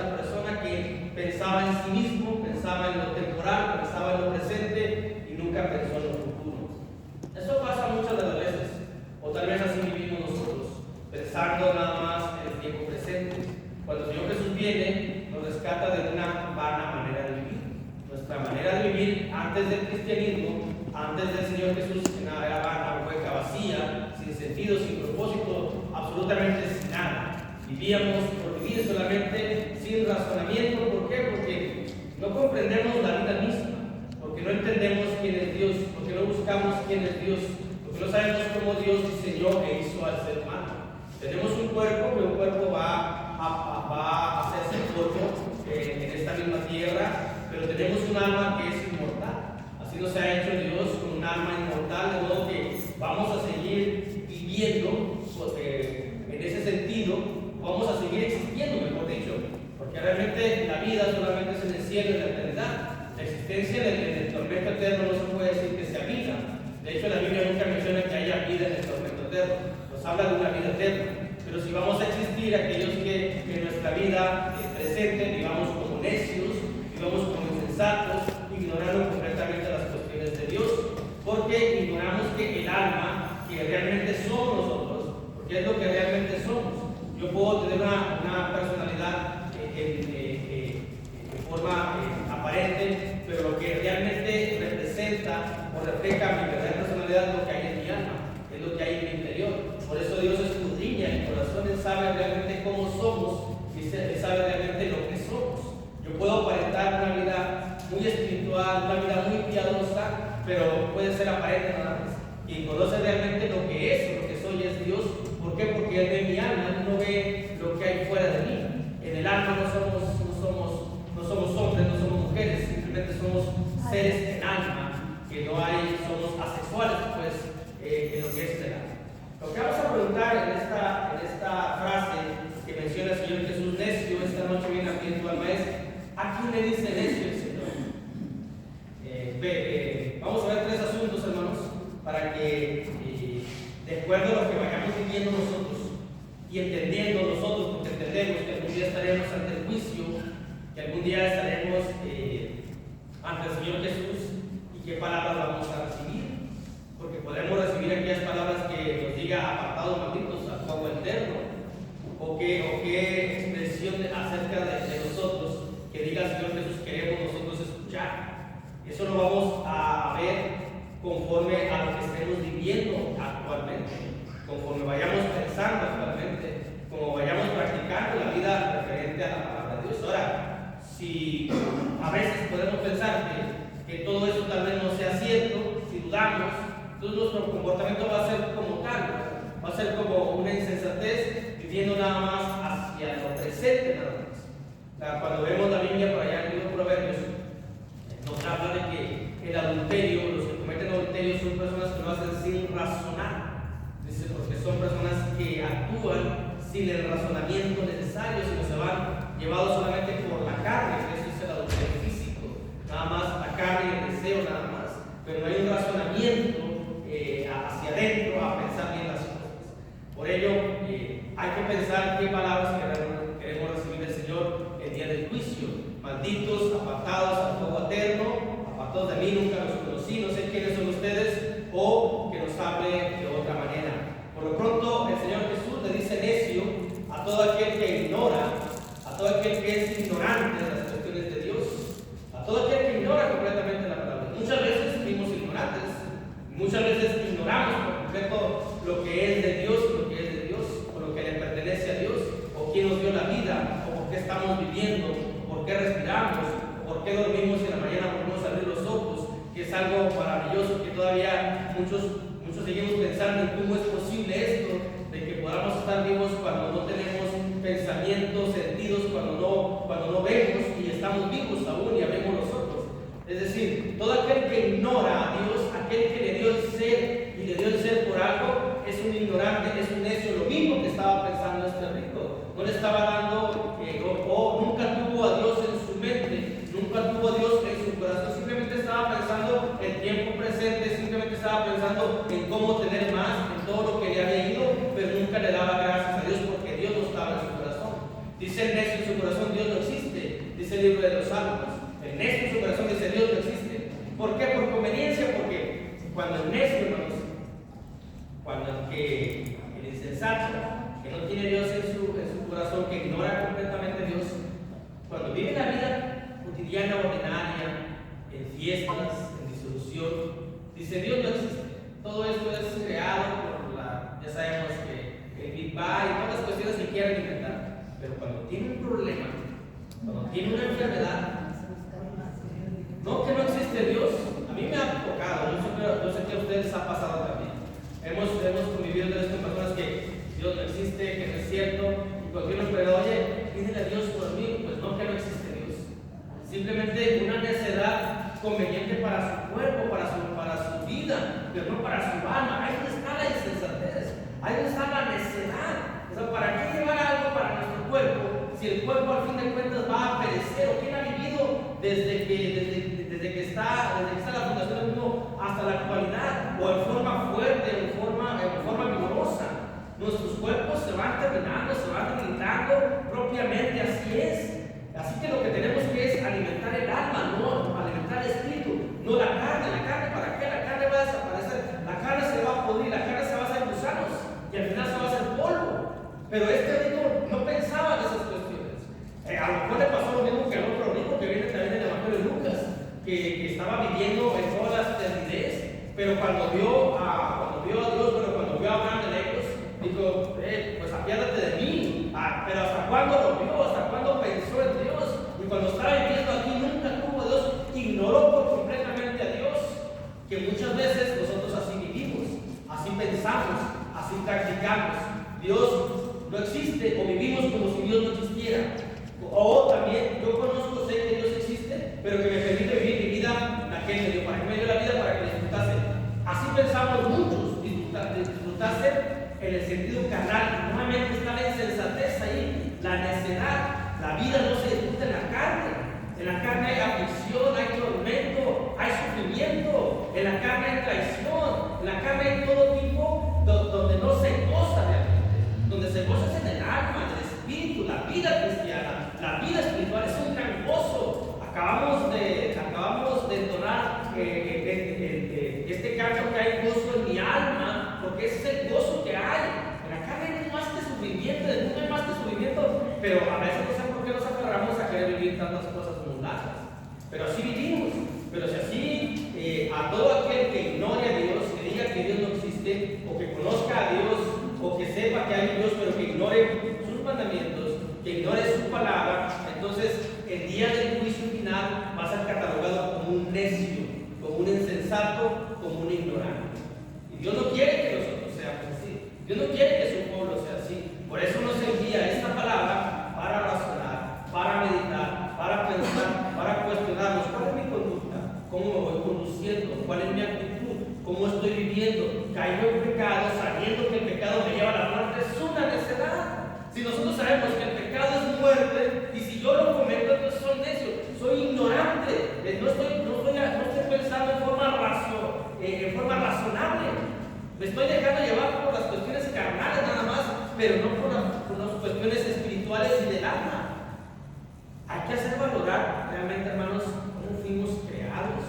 esta persona que pensaba en sí mismo, pensaba en lo temporal, pensaba en lo presente y nunca pensó en lo futuro. Eso pasa muchas de las veces, o tal vez así vivimos nosotros, pensando nada más en el tiempo presente. Cuando el Señor Jesús viene, nos rescata de una vana manera de vivir. Nuestra manera de vivir antes del cristianismo, antes del Señor Jesús, que nada era vana, hueca, vacía, sin sentido, sin propósito, absolutamente sin nada. Vivíamos por vivir solamente sin razonamiento. ¿Por qué? Porque no comprendemos la vida misma, porque no entendemos quién es Dios, porque no buscamos quién es Dios, porque no sabemos cómo Dios diseñó e hizo al ser humano. Tenemos un cuerpo, que un cuerpo va a hacerse polvo en esta misma tierra, pero tenemos un alma que es inmortal. Así nos ha hecho Dios con un alma inmortal, de modo que vamos a seguir viviendo en ese sentido, vamos a seguir existiendo, mejor dicho, porque realmente la vida solamente es en el cielo y en la eternidad. La existencia en el tormento eterno no se puede decir que sea vida. De hecho, la Biblia nunca menciona que haya vida en el tormento eterno, nos habla de una vida eterna. Pero si vamos a existir, aquellos que en nuestra vida presente vivamos como necios, vivamos como insensatos, ignorando completamente las cuestiones de Dios, porque ignoramos que el alma, que realmente somos nosotros, porque es lo que realmente somos. Yo puedo tener una personalidad de forma aparente, pero lo que realmente representa o refleja mi verdadera personalidad es lo que hay en mi alma, es lo que hay en mi interior. Por eso Dios escudriña el corazón, Él sabe realmente cómo somos y Él sabe realmente lo que somos. Yo puedo aparentar una vida muy espiritual, una vida muy piadosa, pero puede ser aparente nada más. Quien conoce realmente lo que es, lo que soy, es Dios. ¿Por qué? Porque Él ve mi alma, Él no ve lo que hay fuera de mí. En el alma no somos hombres, no somos mujeres, simplemente somos seres en alma, que no hay, somos asexuales, pues, en lo que es el alma. Lo que vamos a preguntar en esta frase que menciona el Señor Jesús, necio, esta noche viene aquí tu alma, es: ¿a quién le dice necio el Señor? Vamos a ver tres asuntos, hermanos, para que, de acuerdo a lo que vayamos viviendo nosotros y entendiendo nosotros, porque entendemos que algún día estaremos ante el juicio, que algún día estaremos ante el Señor Jesús, y qué palabras vamos a recibir. Porque podemos recibir aquellas palabras que nos diga apartados malditos al fuego eterno, o qué expresión acerca de nosotros que diga el Señor Jesús queremos nosotros escuchar. Eso lo vamos a ver conforme a lo que estemos viviendo actualmente, conforme vayamos pensando actualmente, como vayamos practicando la vida referente a la palabra de Dios. Ahora, si a veces podemos pensar que todo eso tal vez no sea cierto, si dudamos, entonces nuestro comportamiento va a ser como tal, va a ser como una insensatez, viviendo nada más hacia lo presente nada más. O sea, cuando vemos la Biblia por allá en el libro de Proverbios, nos habla de que el adulterio, los que cometen adulterio son personas que lo hacen sin razonar. Dice, porque son personas que actúan sin el razonamiento necesario, sino se van llevados solamente por la carne. Eso es el adulterio físico, nada más la carne y el deseo nada más, pero no hay un razonamiento hacia adentro a pensar bien las cosas. Por ello, hay que pensar qué palabras queremos recibir del Señor el día del juicio. Malditos, apartados al fuego eterno, apartados de mí, nunca los conocí, no sé quiénes son ustedes, o que nos hable de otra manera. Por lo pronto, el Señor Jesús le dice necio a todo aquel que ignora, a todo aquel que es ignorante de las cuestiones de Dios, a todo aquel que ignora completamente la palabra. Muchas veces fuimos ignorantes, muchas veces ignoramos por completo lo que es de Dios, lo que es de Dios, o lo que le pertenece a Dios, o quién nos dio la vida, o por qué estamos viviendo, o por qué respiramos, o por qué dormimos y en la mañana volvemos a abrir los ojos, que es algo maravilloso que todavía muchos seguimos pensando en cómo es posible esto, de que podamos estar vivos cuando no tenemos pensamientos, sentidos, cuando no vemos y estamos vivos aún y habemos los ojos. Es decir, todo aquel que ignora a Dios, aquel que le dio el ser y le dio el ser por algo, es un ignorante, es un necio. Lo mismo que estaba pensando este rico, no le estaba dando, nunca tuvo a Dios en su mente, nunca tuvo a Dios en su corazón, simplemente estaba pensando en tiempo presente, simplemente estaba pensando en cómo tener más, en todo lo que le había ido, pero nunca le daba gracias a Dios porque Dios no estaba en su corazón. Dice el necio en su corazón: Dios no existe. Dice el libro de los Salmos, el necio en su corazón dice: Dios no existe. ¿Por qué? Por conveniencia, porque cuando el necio, hermanos, cuando el insensato, que no tiene Dios en su corazón, que ignora completamente a Dios, cuando vive la vida cotidiana, ordinaria, en fiestas, en disolución, dice: Dios no existe. Todo esto es creado por ya sabemos que el Big Bang y todas las cuestiones que quieren inventar. Pero cuando tiene un problema, cuando tiene una enfermedad, no que no existe Dios. A mí me ha tocado, yo sé que a ustedes les ha pasado también. Hemos convivido con personas que Dios no existe, que no es cierto, y cuando uno pregunta: oye, pídele a Dios por mí. Pues no, que no existe Dios. Simplemente una necedad conveniente para su cuerpo, para su vida, pero no para su alma. Ahí está la insensatez, ahí está la necedad. O sea, ¿para qué llevar algo para nuestro cuerpo si el cuerpo al fin de cuentas va a perecer? ¿O quién ha vivido desde que está la fundación del mundo hasta la actualidad? O en forma fuerte, en forma vigorosa. Nuestros cuerpos se van terminando, se van debilitando propiamente, así es. Así que lo que tenemos que es alimentar el alma, no alimentar el espíritu, no la carne. ¿La carne para qué? La carne va a desaparecer, la carne se va a pudrir, la carne se va a hacer gusanos y al final se va a hacer polvo. Pero este rico no pensaba en esas cuestiones. A lo mejor le pasó lo mismo que al otro rico que viene también en el Evangelio de Lucas, que estaba viviendo en toda la eternidad, pero cuando vio a Dios, cuando vio a Abraham de lejos, dijo: pues apiádate de mí. Pero ¿hasta cuándo lo vio? ¿Hasta cuándo pensó en Dios? Y cuando estaba viviendo aquí nunca tuvo a Dios, ignoró por completamente a Dios. Que muchas veces nosotros así vivimos, así pensamos, así practicamos. Dios no existe, o vivimos como si Dios no existiera. O también, yo conozco, sé que Dios existe, pero que me permite vivir mi vida la que me dio. ¿Para qué me dio la vida? Para que disfrutase. Así pensamos muchos, disfrutase en el sentido carnal. Nuevamente está la insensatez ahí, la necedad. La vida no se disfruta en la carne. En la carne hay aflicción, hay tormento, hay sufrimiento. En la carne hay traición. En la carne hay todo tipo donde no se goza realmente. Donde se goza es en el alma, en el espíritu. La vida cristiana, la vida espiritual es un gran gozo. Acabamos de entonar este canto que hay gozo en mi alma, porque ese es el gozo que hay. En la carne hay más que sufrimiento, en el mundo hay más que sufrimiento, pero a veces no sé por qué nos aferramos a querer vivir tantas cosas mundanas. Pero así vivimos. Pero si así, a todo aquel que ignore a Dios, que diga que Dios no existe, o que conozca a Dios, o que sepa que hay un Dios, pero que ignore sus mandamientos, que ignore su palabra, entonces el día del juicio final va a ser catalogado como un necio, como un insensato, como un ignorante. Y Dios no quiere que nosotros seamos así. Dios no quiere que su pueblo sea así. Por eso nos envía esta palabra para razonar, para meditar, para pensar, para cuestionarnos: ¿cuál es mi conducta? ¿Cómo me voy conduciendo? ¿Cuál es mi actitud? ¿Cómo estoy viviendo? ¿Caigo en pecado sabiendo que el pecado me lleva a la muerte? Es una necedad. Si nosotros sabemos que el pecado es muerte, y si yo lo cometo, entonces soy necio, soy ignorante, no estoy pensando en forma razonable. Me estoy dejando llevar por las cuestiones carnales nada más, pero no por las cuestiones espirituales y del alma. Hay que hacer valorar realmente, hermanos, cómo fuimos creados.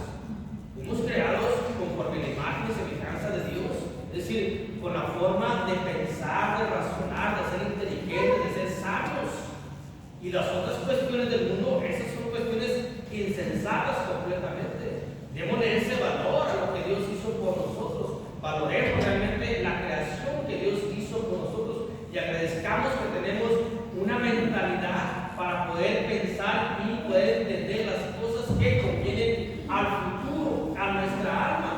Fuimos creados conforme la imagen y semejanza de Dios. Es decir, con la forma de pensar, de razonar, de ser inteligentes, de ser sabios. Y las otras cuestiones del mundo, esas son cuestiones insensatas completamente. Démosle ese valor a lo que Dios hizo por nosotros. Valoremos realmente la creación que Dios hizo por nosotros y agradezcamos que tenemos una mentalidad para poder pensar y poder entender las cosas que convienen al futuro, a nuestra alma.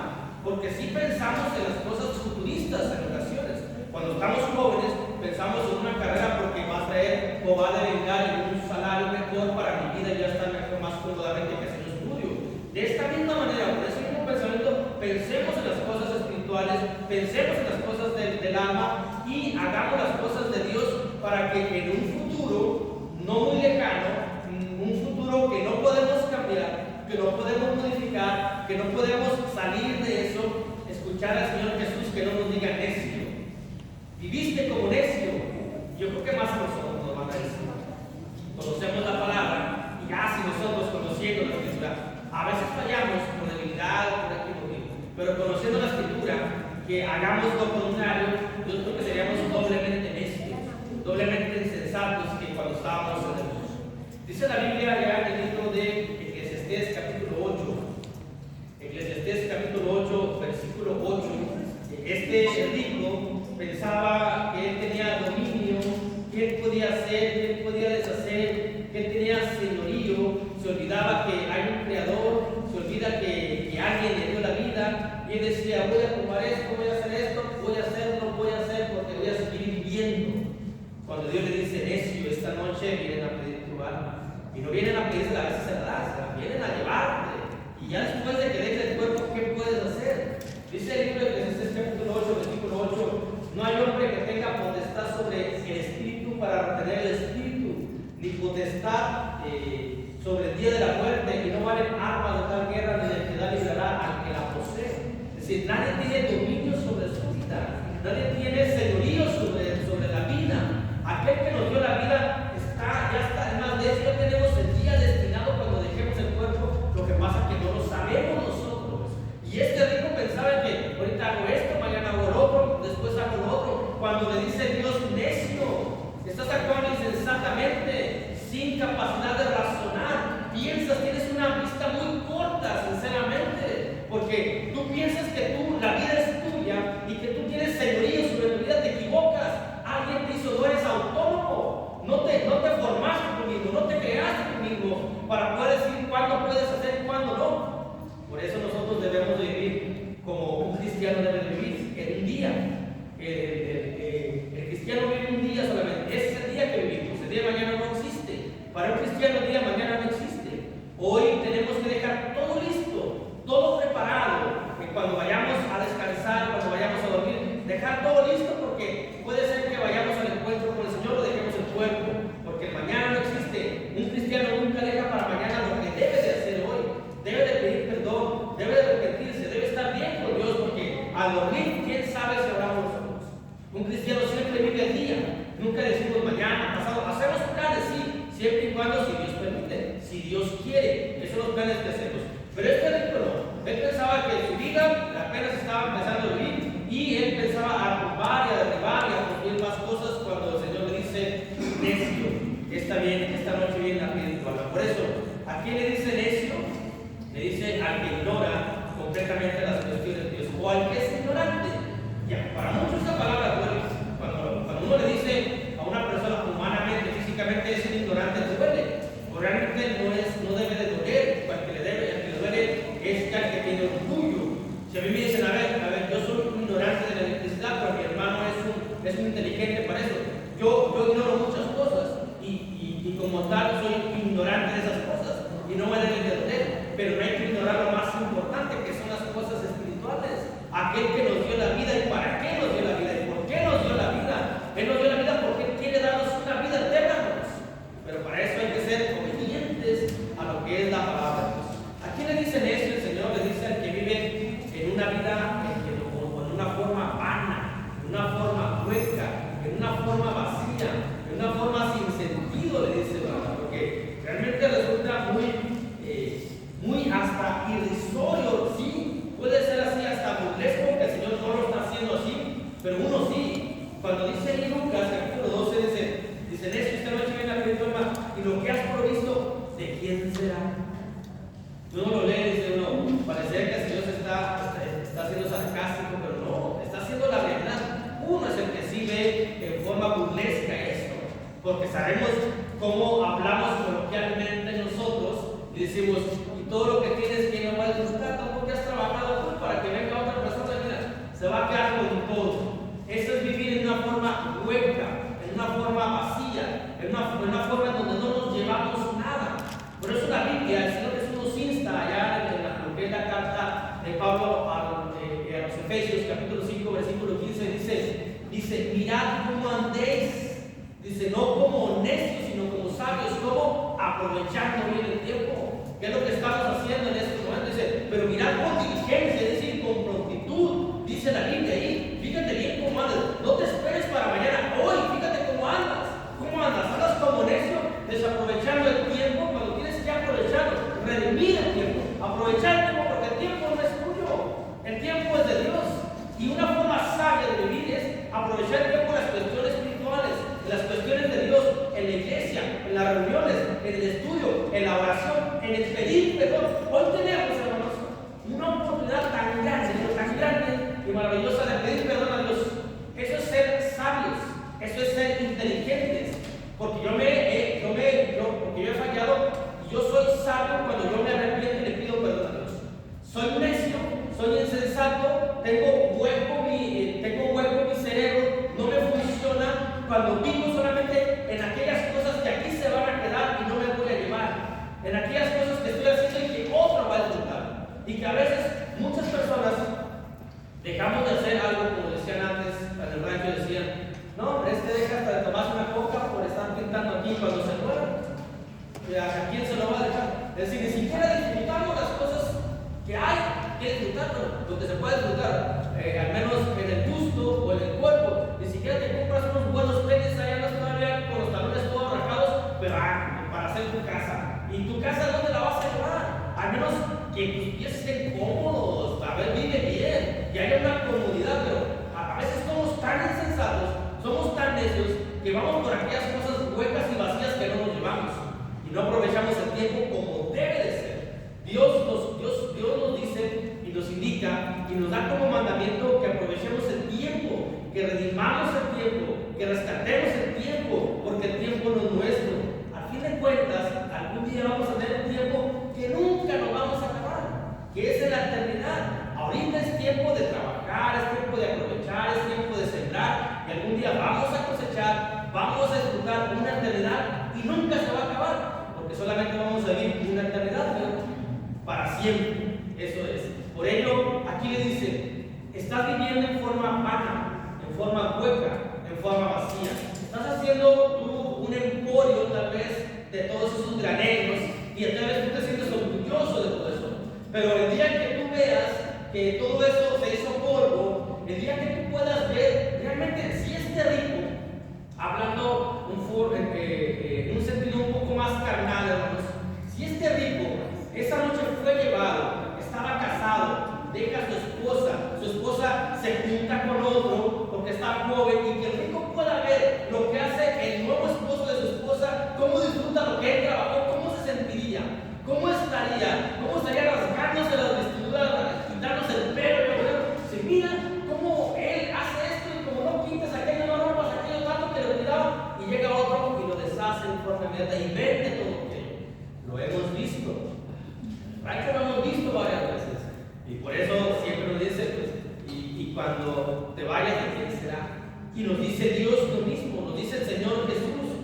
Porque si pensamos en las cosas futuristas en ocasiones. Cuando estamos jóvenes, pensamos en una carrera porque va a traer o va a devengar en un salario mejor para mi vida y ya estar mejor, más cómodamente que hacer un estudio. De esta misma manera, con ese mismo pensamiento, pensemos en las cosas espirituales, pensemos en las cosas del alma y hagamos las cosas de Dios para que en un futuro no muy lejano, un futuro que no podemos cambiar, que no podemos modificar, que no podemos salir de eso, escuchar al Señor Jesús que no nos diga necio. Viviste como necio. Yo creo que más nosotros nos van a decir. Conocemos la palabra y ya si hagamos lo contrario, yo creo que seríamos doblemente necios, doblemente insensatos que cuando estábamos en el mundo. Dice la Biblia ya en el libro de Eclesiastés capítulo 8, Eclesiastés capítulo 8, versículo 8, este rico pensaba que él tenía dominio, que él podía hacer, que él podía deshacer, que él tenía señorío, se olvidaba que hay un creador, se olvida que alguien le dio la vida, y él decía, voy a tomar esto, voy a hacer esto, voy a hacerlo, voy a hacer porque voy a seguir viviendo. Cuando Dios le dice, necio, esta noche vienen a pedir tu alma, y no vienen a pedirse la vez se la das, vienen a llevarte, y ya después de que dejes el cuerpo, ¿qué puedes hacer? Dice el libro de Eclesiastés capítulo 8, versículo 8, no hay hombre que tenga potestad sobre el espíritu para retener el espíritu, ni potestad sobre el día de la muerte, y no valen armas de tal guerra, ni de piedad librará al que la posee. Es decir, nadie tiene dominio sobre su vida, nadie tiene señorío sobre la vida. Aquel que nos dio la vida ya está, es más, de eso ya tenemos el día destinado cuando dejemos el cuerpo. Lo que pasa es que no lo sabemos nosotros. Y este rico pensaba que ahorita hago esto, mañana hago lo otro, después hago lo otro. Cuando le dice Dios, necio, estás actuando insensatamente, sin capacidad de razonar, piensas, tienes una vista muy corta, sinceramente, porque tú piensas que la vida es tuya y que tú tienes señorío sobre tu vida, te equivocas. Alguien te hizo, no eres autónomo, no te formaste tú mismo, no te creaste tú mismo para poder decir cuándo puedes hacer y cuándo no. Por eso nosotros debemos vivir como un cristiano debe vivir en un día. El cristiano vive un día solamente, ese es el día que vivimos, el día de mañana no existe. Para un cristiano el día de mañana no existe. Hoy tenemos que dejar todo listo, todo preparado, que cuando vayamos a descansar, cuando vayamos a dormir, dejar todo listo, porque puede ser que vayamos al encuentro con el Señor o dejemos el cuerpo, porque el mañana no existe. Un cristiano nunca deja para mañana lo que debe de hacer hoy. Debe de pedir perdón, debe de arrepentirse, debe estar bien con Dios, porque al dormir, ¿quién sabe si oramos nosotros? Un cristiano siempre vive el día, nunca decimos mañana, pasado, hacemos planes, sí, siempre y cuando, si Dios permite, si Dios quiere, esos son los planes que hacemos. Pero este rico no, él pensaba que su vida apenas estaba empezando a vivir, y él pensaba a tumbar y a derribar y a construir más cosas, cuando el Señor le dice, necio, está bien, esta noche viene a pedir tu alma. Por eso, ¿a quién le dice necio? Le dice al que ignora completamente las cuestiones de Dios, o al que es ignorante. Ya, para muchos esta palabra duele. Cuando uno le dice a una persona humanamente, físicamente es un ignorante, duele. O realmente no debe de doler. Al que le duele es al que tiene orgullo. Si a mí me dicen, a ver, yo soy un ignorante de la electricidad, pero mi hermano es un inteligente para eso. Yo ignoro muchas cosas y como tal soy ignorante de esas cosas y no me deben de doler. Pero no hay que ignorar lo más importante, que son las cosas espirituales. Aquel que nos dio la vida, y para qué nos dio la vida, y por qué nos dio la vida. Él nos dio la vida porque Él quiere darnos una vida eterna. Pero para eso hay que ser obedientes a lo que es la palabra de Dios. ¿A quién le dice eso? El Señor le dice al que vive en una vida en una forma vana, en una forma hueca, en una forma vacía, en una forma sin sentido, le dice, ¿verdad? Porque realmente resulta muy hasta irrisorio, sí, puede ser así, hasta burlesco, que el Señor no lo está haciendo así, pero uno sí. Cuando dice en Lucas, capítulo 12, dice, necio, esta noche viene a pedir tu alma, y lo que has provisto, ¿de quién será? Uno lo lee y dice uno, parece que el Señor está siendo sarcástico, pero no, está haciendo la verdad. Uno es el que sí ve en forma burlesca esto, porque sabemos cómo hablamos coloquialmente nosotros y decimos, y todo lo que tienes que no va a disfrutar, tampoco has trabajado tú para que venga otra persona y mira, se va a quedar con todo. Eso es vivir en una forma hueca, en una forma vacía, en una forma en donde no nos llevamos nada. Por eso la Biblia, el Señor Jesús nos insta allá en lo que es la carta de Pablo a los Efesios, capítulo 5, versículo 15, dice, mirad cómo andéis, dice, no como necios, sino como sabios, como aprovechando bien el tiempo. ¿Qué es lo que estamos haciendo en este momento? Dice, pero mirad con diligencia, es decir, con prontitud, dice la Biblia ahí, fíjate bien cómo andas, no te esperes para mañana, hoy, fíjate cómo andas, andas como necio, desaprovechando el tiempo, cuando tienes que aprovecharlo, redimir el tiempo, aprovechar el tiempo, porque el tiempo no es tuyo, el tiempo es de Dios, y una forma en el estudio, en la oración, en el pedir perdón. Hoy tenemos, hermanos, una oportunidad tan grande y maravillosa de pedir perdón a Dios. Eso es ser sabios, eso es ser inteligentes, porque yo he fallado y yo soy sabio cuando yo me arrepiento y le pido perdón a Dios. Soy necio, soy insensato, tengo hueco mi cerebro, no me funciona cuando vivo solamente en aquellas cosas que aquí se van a quedar y no me voy a llevar, en aquellas cosas que estoy haciendo y que otro va a disfrutar. Y que a veces muchas personas dejamos de hacer algo, como decían antes, en el rancho decían, no, deja hasta de tomarse una coca por estar pintando aquí cuando se muera. ¿A quién se lo va a dejar? Es decir, ni siquiera disfrutamos las cosas que hay que disfrutar, lo que se puede disfrutar, al menos en el gusto o en el cuerpo. Ni siquiera te compras unos buenos tenis allá todavía con los talones todos rajados, pero para hacer tu casa. ¿Y tu casa dónde la vas a llevar? Al menos que tus pies estén cómodos, a ver, vive bien, que haya una comodidad, pero a veces somos tan insensatos, somos tan necios, que vamos por aquellas cosas huecas y vacías que no nos llevamos y no aprovechamos el tiempo como debe de ser. Dios nos dice y nos indica y nos da como mandamiento que aprovechemos el tiempo, que redimamos el tiempo, que rescatemos el tiempo, porque el tiempo no es nuestro. A fin de cuentas, algún día vamos a tener un tiempo que nunca nos vamos a acabar, que es en la eternidad. Ahorita es tiempo de trabajar, es tiempo de aprovechar, es tiempo de sembrar, y algún día vamos a cosechar, vamos a disfrutar una eternidad y nunca se va a acabar, porque solamente vamos a vivir una eternidad, ¿no? Para siempre. Eso es. Por ello, aquí le dice, estás viviendo en forma vana, en forma hueca, en forma vacía. Estás haciendo tú un emporio tal vez de todos esos graneros y tal vez tú te sientes orgulloso de todo eso. Pero el día que tú veas que todo eso se hizo polvo, el día que tú puedas ver realmente si este rico, hablando en un sentido un poco más carnal, hermanos, si este rico esa noche fue llevado, estaba casado, deja a su esposa se junta con otro porque está joven, y que el rico pueda ver lo que hace el nuevo esposo de su esposa, cómo disfruta lo que él trabajó, cómo se sentiría, cómo estaría rasgándose las vestiduras, quitándose el pelo, se mira cómo él hace esto y como no quitas aquello, no rompas aquello tanto que lo cuidaba, y llega otro y lo deshace en forma inmediata y vende todo aquello. Lo hemos visto. Lo hemos visto varias veces. Y por eso siempre nos dice, pues, y cuando te vayas, ¿de quién será? Y nos dice Dios lo mismo, nos dice el Señor Jesús,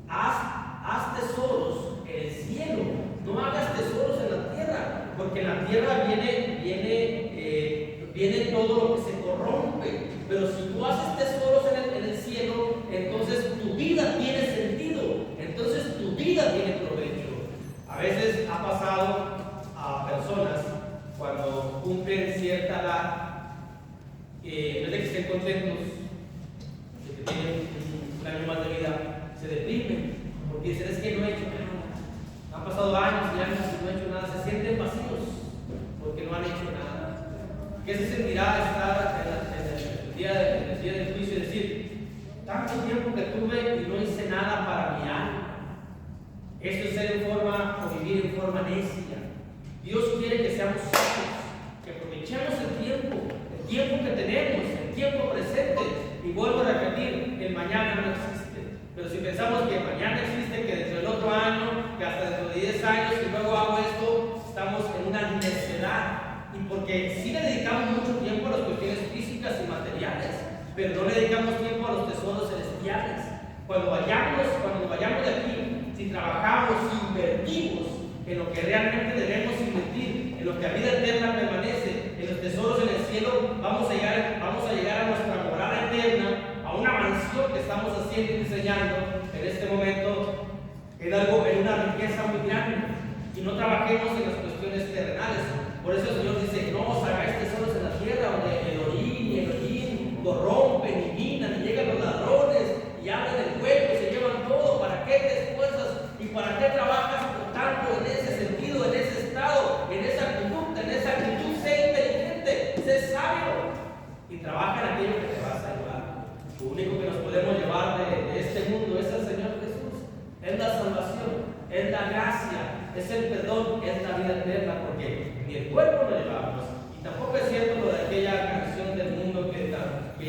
haz tesoros en el cielo, no hagas tesoros en la tierra, porque en la tierra viene todo lo que se corrompe. Pero si tú haces tesoros en el cielo, entonces tu vida tiene sentido, entonces tu vida tiene provecho. A veces ha pasado a personas cuando cumplen cierta edad, en vez de que estén contentos de que tienen un año más de vida, se deprimen porque dicen, es que no he hecho nada. Han pasado años y años y no he hecho nada, se sienten vacíos porque no han hecho nada. ¿Qué se sentirá estar en el día del juicio y decir, tanto tiempo que tuve y no hice nada para mi alma? Eso es ser en forma o vivir en forma necia. Dios quiere que seamos sabios, que aprovechemos el tiempo que tenemos, el tiempo presente. Y vuelvo a repetir, el mañana no existe. Pero si pensamos que mañana existe, que dentro del otro año, que hasta dentro de 10 años, y luego hago esto, estamos en una necedad. Y porque sí le dedicamos mucho tiempo a las cuestiones físicas y materiales, pero no le dedicamos tiempo a los tesoros celestiales. Cuando vayamos de aquí, si trabajamos, si invertimos en lo que realmente debemos invertir, en lo que a vida eterna permanece, en los tesoros en el cielo, vamos a llegar a nuestra morada eterna, a una mansión que estamos haciendo y diseñando en este momento, en una riqueza muy grande, y no trabajemos en las cuestiones terrenales. Por eso el Señor dice, no os hagáis tesoros en la tierra, donde el orín y el hollín corrompen y minan y llegan los ladrones y abren el hueco, se llevan todo. ¿Para qué te esfuerzas y para qué trabajas por tanto en ese sentido, en ese estado, en esa conducta, en esa actitud? Sé inteligente, sé sabio y trabaja en aquello que te vas a llevar. Lo único que nos podemos llevar de este mundo es el Señor Jesús, es la salvación, es es el perdón, es la vida eterna, porque ni el cuerpo lo llevamos. Y tampoco es cierto lo de aquella canción del mundo que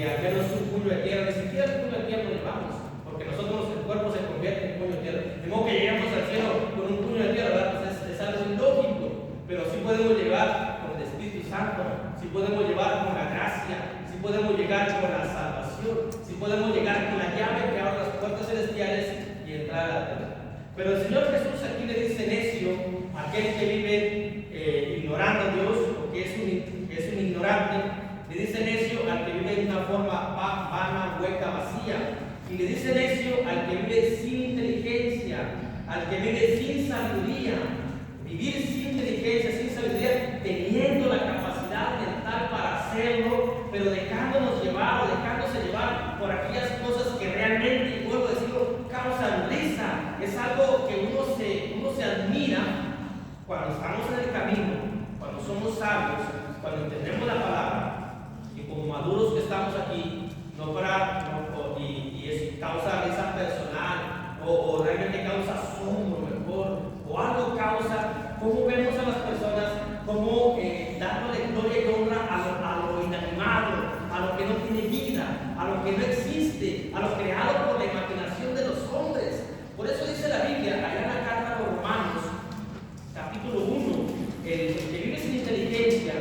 al menos un puño de tierra, ni siquiera el puño de tierra lo llevamos, porque nosotros el cuerpo se convierte en puño de tierra. De modo que lleguemos al cielo con un puño de tierra, ¿verdad? Pues es algo ilógico, pero sí podemos llegar con el Espíritu Santo, sí podemos llevar con la gracia, sí podemos llegar con la salvación, sí podemos llegar con la llave que abre las puertas celestiales y entrar a la tierra. Pero el Señor Jesús aquí le dice necio a aquel que vive ignorando a Dios, o que es un ignorante. Le dice necio al que vive de una forma vana, hueca, vacía. Y le dice necio al que vive sin inteligencia, al que vive sin sabiduría. Vivir sin inteligencia, sin sabiduría, teniendo la capacidad mental para hacerlo, pero dejándose llevar por aquellas cosas que realmente, y vuelvo a decirlo, causan risa. Es algo que uno se admira cuando estamos en el camino, cuando somos sabios, cuando entendemos la palabra, y como maduros que estamos aquí, y eso causa risa personal, o realmente causa asombro mejor, o algo causa, cómo vemos a las personas, cómo dándole gloria y honra a lo inanimado, a lo que no tiene vida, a lo que no existe, a lo creado por la imaginación de los hombres. Por eso dice la Biblia, allá en la carta a los Romanos, capítulo 1, el que vive sin inteligencia,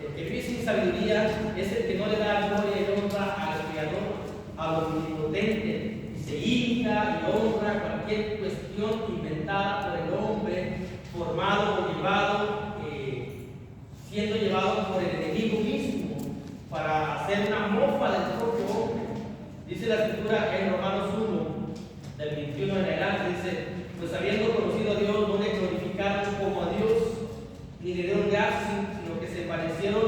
el que vive sin sabiduría, es el que no le da gloria y honra al Creador, al Omnipotente, y se hinca y honra cualquier cuestión inventada por el hombre, formado o llevado, siendo llevado por el enemigo mismo, para hacer una mofa del propio hombre. Dice la Escritura en Romanos 1, del 21 en adelante, dice: pues habiendo conocido a Dios, no le glorificaron como a Dios, ni le dieron gracias, sino que se parecieron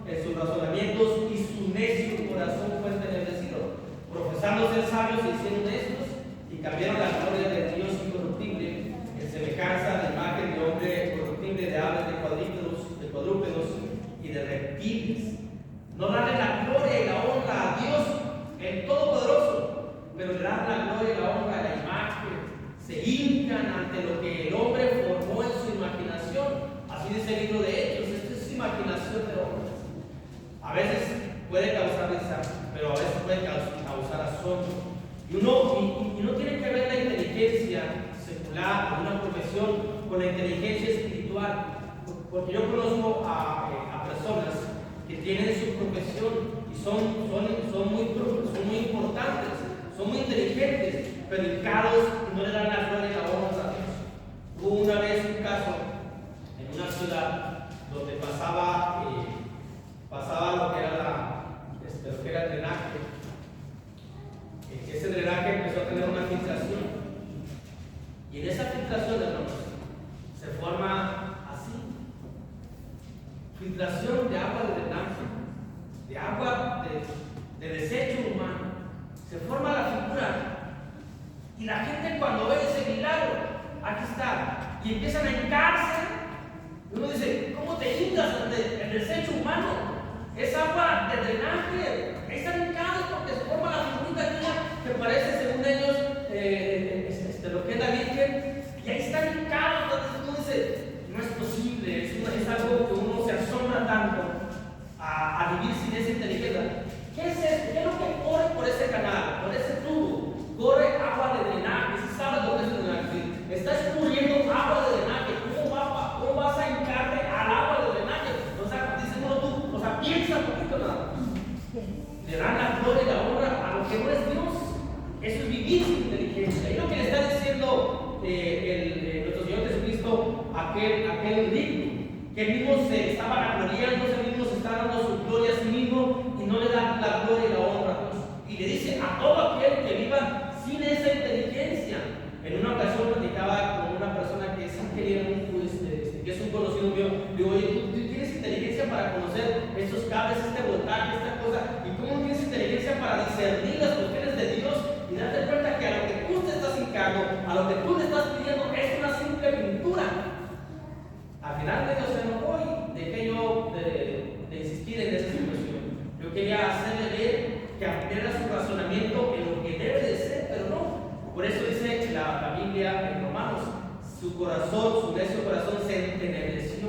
en sus razonamientos, y su necio corazón fue entenebrecido. Profesando ser sabios, se hicieron necios, y cambiaron la gloria del Dios incorruptible en semejanza de imagen de hombre corruptible, de aves, de cuadrúpedos y de reptiles. No darle la gloria y la honra a Dios, el Todopoderoso, pero le dan la gloria y la honra a la imagen. Se hincan ante lo que el hombre formó en su imaginación. Así dice el libro de Hechos. Esto es imaginación de hombres. A veces puede causar risa, pero a veces puede causar asombro. Y no tiene que ver la inteligencia secular o una profesión con la inteligencia espiritual. Porque yo conozco a personas que tienen su profesión y son muy importantes, son muy inteligentes, pero hincados y no le dan la gloria y la honra a Dios. Hubo una vez un caso en una ciudad donde pasaba lo que era el drenaje. Ese drenaje empezó a tener una filtración. Y en esa filtración, hermanos, se forma así: filtración de agua de drenaje, de agua de desecho humano. Se forma la figura. Y la gente, cuando ve ese milagro, aquí está, y empiezan a hincarse. Uno dice: ¿cómo te hincas ante el desecho humano? Es agua de drenaje. Están hincados porque se forma la figurita aquella que parece, según ellos, lo que es la Virgen. Y ahí están hincados. Entonces uno dice: no es posible. Es algo que uno se asombra tanto a vivir sin esa inteligencia. ¿Qué es eso? ¿Qué es lo que corre por ese canal, por ese tubo? Corre agua de drenaje. ¿Sí sabes lo que es el drenaje? Está escurriendo agua de drenaje. ¿Cómo vas a hincarte al agua de drenaje? O sea, dice uno tú, piensa un poquito nada. Le dan la gloria y la honra a lo que no es Dios. Eso es vivir sin inteligencia. Y lo que le está diciendo nuestro Señor Jesucristo a aquel rico, que él mismo se estaba vanagloriando, él mismo se está dando su gloria a sí mismo y no le da la gloria y la honra a Dios. Y le dice a todo aquel que viva sin esa inteligencia. En una ocasión platicaba con una persona que es que es un conocido mío. Digo: oye, ¿tú tienes inteligencia para conocer estos cables, este voltaje, esta cosa? ¿Y cómo tienes inteligencia para discernir las cuestiones de Dios y darte cuenta que a lo que tú te estás hincando, a lo que tú le estás pidiendo, es una simple pintura? Al final de Dios se enojó y dejé yo de insistir en esa situación. Yo quería hacerle ver que ampliara su razonamiento en lo que debe de ser, pero no. Por eso dice la Biblia en Romanos: su necio corazón se entenebreció,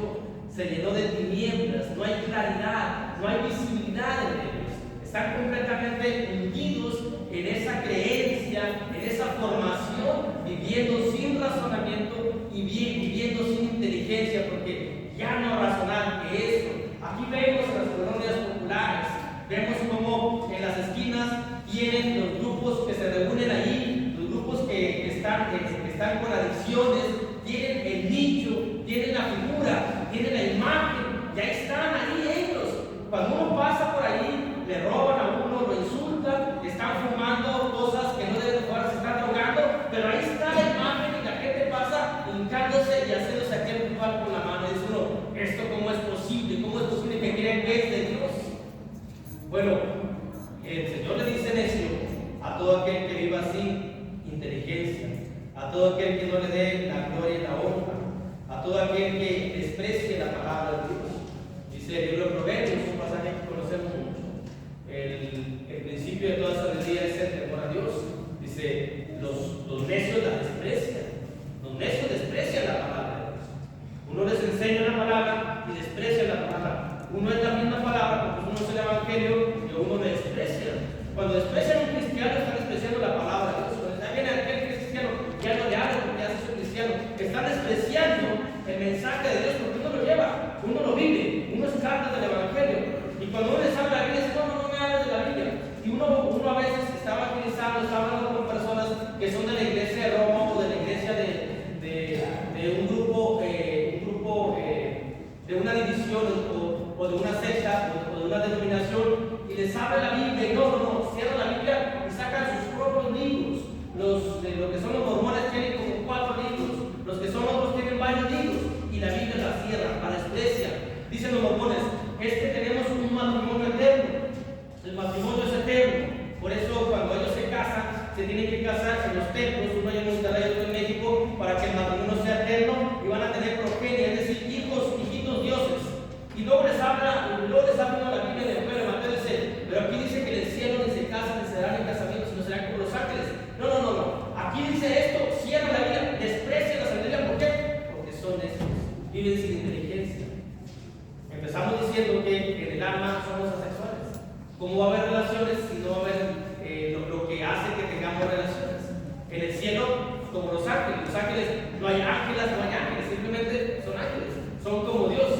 se llenó de tinieblas, no hay claridad, no hay visibilidad en ellos. Están completamente hundidos en esa creencia, en esa formación, viviendo sin razonamiento y viviendo sin inteligencia, porque ya no razonar que eso. Aquí vemos en las colonias populares, vemos como en las esquinas tienen los grupos que se reúnen ahí, los grupos que están con adicciones, tienen el nicho, tienen la figura, tienen la imagen, ya están ahí ellos. Cuando uno pasa por ahí, le roban a uno, lo insultan, están fumando cosas que no deben fumar, se están drogando, pero ahí está la imagen y la gente pasa hincándose y haciéndose aquel ritual con la mano. Y dice uno, ¿esto cómo es posible? ¿Cómo es posible que crean que es de Dios? Bueno, el Señor le dice necio a todo aquel que viva sin inteligencia, a todo aquel que no le dé la gloria y la honra, a todo aquel que desprecie la palabra de Dios. Dice el libro de Proverbios, un pasaje que conocemos mucho. El principio de toda sabiduría es el temor a Dios. Dice, los necios la desprecian. Los necios desprecian la palabra de Dios. Uno les enseña la palabra y desprecian la palabra. Uno es la misma palabra, porque uno es el evangelio y uno le desprecia. Cuando desprecian a un cristiano, están despreciando la palabra de Dios. Cuando viene aquel cristiano, ya no le habla porque ya es un cristiano. Están despreciando el mensaje de Dios porque uno lo lleva, uno lo vive, uno es carta del evangelio. Y cuando uno les habla de la Biblia, dice, no me hables de la Biblia. Y uno a veces está evangelizando, está hablando con personas que son de la iglesia de Roma o de la iglesia de un grupo de una división o de una secta o de una denominación, y les habla la Biblia y no, cierran la Biblia y sacan sus propios libros. Los que son los mormones tienen como 4 libros, los que son otros tienen varios libros, y la Biblia la cierran, la desprecian. Dicen los mormones, es que tenemos un matrimonio eterno, el matrimonio es eterno, por eso cuando ellos se casan, se tienen que casar en los templos, uno en Monterrey y otro en México, para que el matrimonio sea eterno, y van a tener progenie, es decir, hijitos dioses. Y luego les habla la Biblia en el Evangelio de Mateo, dice, pero aquí dice que en el cielo ni se casan ni se darán en casamiento, sino serán como los ángeles. No. Aquí dice esto, cierra la Biblia, desprecia la sabiduría. ¿Por qué? Porque son necios, viven sin inteligencia. Empezamos diciendo que en el alma somos asexuales. ¿Cómo va a haber relaciones si no va a haber lo que hace que tengamos relaciones? En el cielo, como los ángeles no hay ángeles, simplemente son ángeles, son como Dios.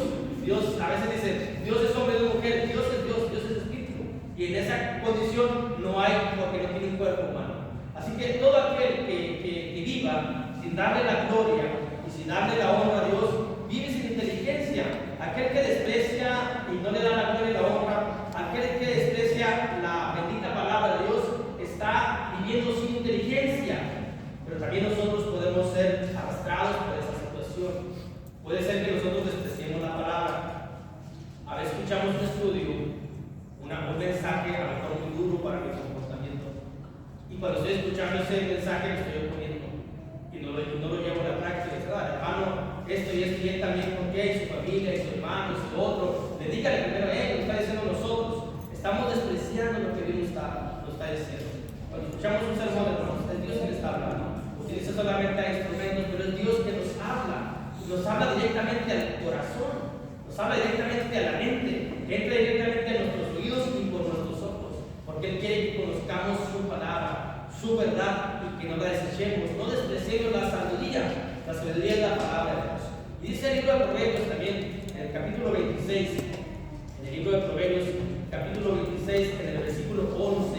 Dios a veces dice, Dios es hombre de mujer, Dios es espíritu. Y en esa condición no hay, porque no tiene un cuerpo humano. Así que todo aquel que viva sin darle la gloria y sin darle la honra a Dios, vive sin inteligencia. Aquel que desprecia y no le da la gloria y la honra, aquel que desprecia la bendita palabra de Dios, está viviendo sin inteligencia. Pero también nosotros podemos ser arrastrados por esa situación. Puede ser que nosotros despreciemos la palabra. A veces escuchamos un estudio, un mensaje a lo mejor muy duro para mi comportamiento. Y cuando estoy escuchando ese mensaje, lo estoy oponiendo. Y no lo llevo a la práctica. Hermano, esto y él también, ¿por qué? Y su familia, y su hermano, y su otro. Dedícale primero a él, lo está diciendo nosotros. Estamos despreciando lo que Dios nos está diciendo. Cuando escuchamos un sermón, hermanos, es Dios que le está hablando. Utiliza solamente a instrumentos, pero es Dios que nos habla directamente al corazón, nos habla directamente a la mente, entra directamente a nuestros oídos y por nuestros ojos, porque Él quiere que conozcamos su palabra, su verdad, y que no la desechemos, no despreciemos la sabiduría es la palabra de Dios. Y dice el libro de Proverbios también, en el capítulo 26, en el libro de Proverbios, capítulo 26, en el versículo 11,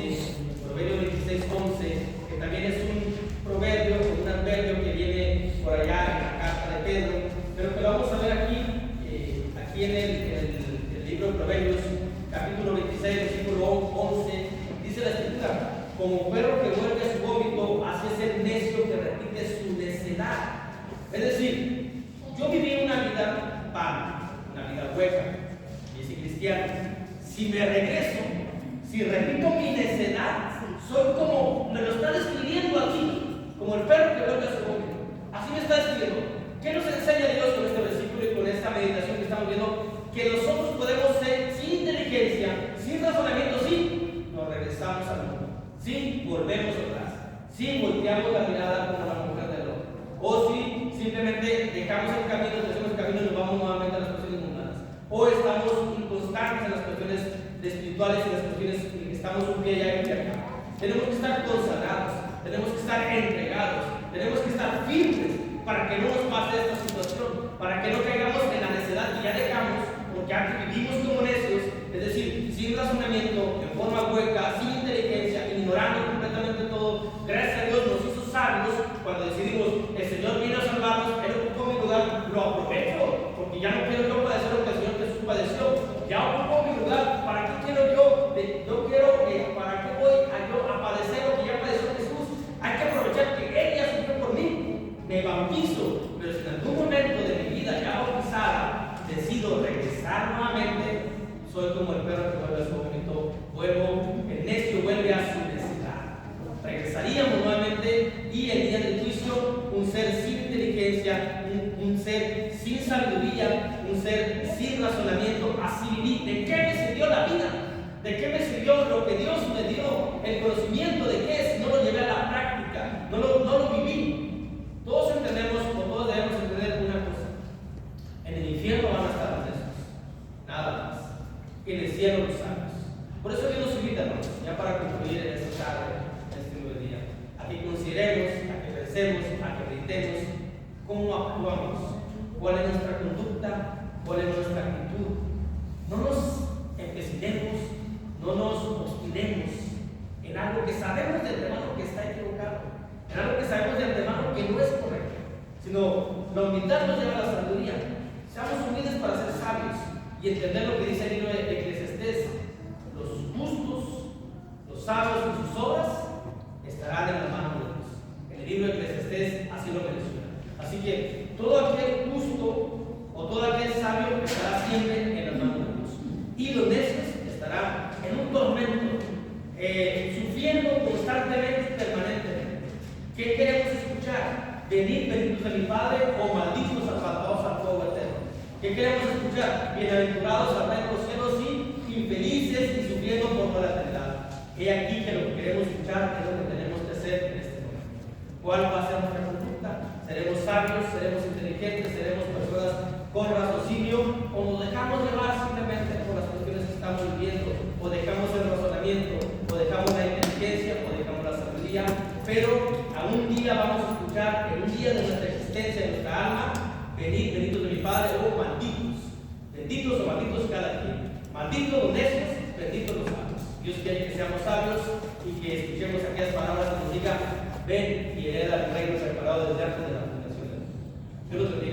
Proverbios 26, 11, que también es un proverbio, un adverbio que viene por allá en la carta de Pedro, pero que lo vamos a ver aquí en el libro de Proverbios, capítulo 26, versículo 11, dice la escritura, como perro que vuelve a su vómito, hace ser necio que repite su necedad. Es decir, yo viví una vida vana, una vida hueca, y soy cristiano. Si me regreso, si repito mi necedad, soy como, me lo está describiendo aquí, como el perro que vuelve a su vómito. Así me está describiendo. ¿Qué nos enseña Dios con este versículo y con esta meditación que estamos viendo? Que nosotros podemos ser sin inteligencia, sin razonamiento, sí, nos regresamos al mundo, sí, volvemos atrás, sí, volteamos la mirada como la mujer del otro, o sí, simplemente espirituales y las cuestiones en que estamos un pie allá y un pie acá. Tenemos que estar consagrados, tenemos que estar entregados, tenemos que estar firmes para que no nos pase esta situación, para que no caigamos en la necedad que ya dejamos, porque antes vivimos como necios, es decir, sin razonamiento, en forma hueca, sin inteligencia, ignorando completamente todo. Gracias a Dios nos hizo sabios cuando decidimos, el Señor vino a salvarnos, Él ocupó mi lugar, lo aprovecho, porque ya no quiero yo padecer lo que el Señor Jesús padeció, ya ocupó mi lugar. ¿Para qué quiero ¿para qué voy a padecer lo que ya padeció Jesús? Hay que aprovechar que Él ya sufrió por mí. Me bautizo, pero si en algún momento de mi vida ya bautizada decido regresar nuevamente, soy como el perro que vuelve a su vómito, el necio vuelve a su necedad. Regresaríamos nuevamente y el día del juicio, un ser sin inteligencia, un ser sin sabiduría, un ser sin razonamiento, así viví. ¿De qué me sirvió la vida? ¿De qué me sirvió lo que Dios me dio? El conocimiento de qué es, no lo llevé a la práctica, no lo viví. Todos entendemos, o todos debemos entender una cosa: en el infierno van a estar los necios, nada más. En el cielo los sabios. Por eso Dios nos invita, hermanos, ya para concluir en esta tarde, en este nuevo día, a que consideremos, a que pensemos, a que meditemos cómo actuamos, cuál es nuestra conducta, cuál es nuestra actitud. No nos empecinemos, no nos obstinemos en algo que sabemos de antemano que está equivocado, en algo que sabemos de antemano que no es correcto, sino la humildad nos lleva a la sabiduría. Seamos humildes para ser sabios y entender lo que dice el libro de Eclesiastés: los justos, los sabios y sus obras estarán en la mano de Dios. En el libro de Eclesiastés así lo menciona. Así que todo aquel justo o todo aquel sabio estará siempre en las manos de Dios, y los necios estarán en un tormento, sufriendo constantemente y permanentemente. ¿Qué queremos escuchar? Venid benditos de mi Padre, o malditos apartados al fuego eterno. ¿Qué queremos escuchar? Bienaventurados al reino de los cielos y infelices y sufriendo por toda la eternidad. He aquí que lo que queremos escuchar es lo que tenemos que hacer en este momento. ¿Cuál va a ser nuestra conducta? ¿Seremos sabios? ¿Seremos inteligentes? ¿Seremos personas con raciocinio? ¿O nos dejamos llevar simplemente por las cuestiones que estamos viviendo? ¿O dejamos el razonamiento? ¿O dejamos la inteligencia? ¿O dejamos la sabiduría? Pero a un día vamos a escuchar, en un día de nuestra existencia, de nuestra alma: venid, benditos de mi Padre, o malditos. Benditos o malditos cada quien. Malditos los necios, benditos los sabios. Dios quiere que seamos sabios y que escuchemos aquellas palabras que nos digan: ven y hereda el reino preparado desde antes de la fundación del mundo. Dios los bendiga.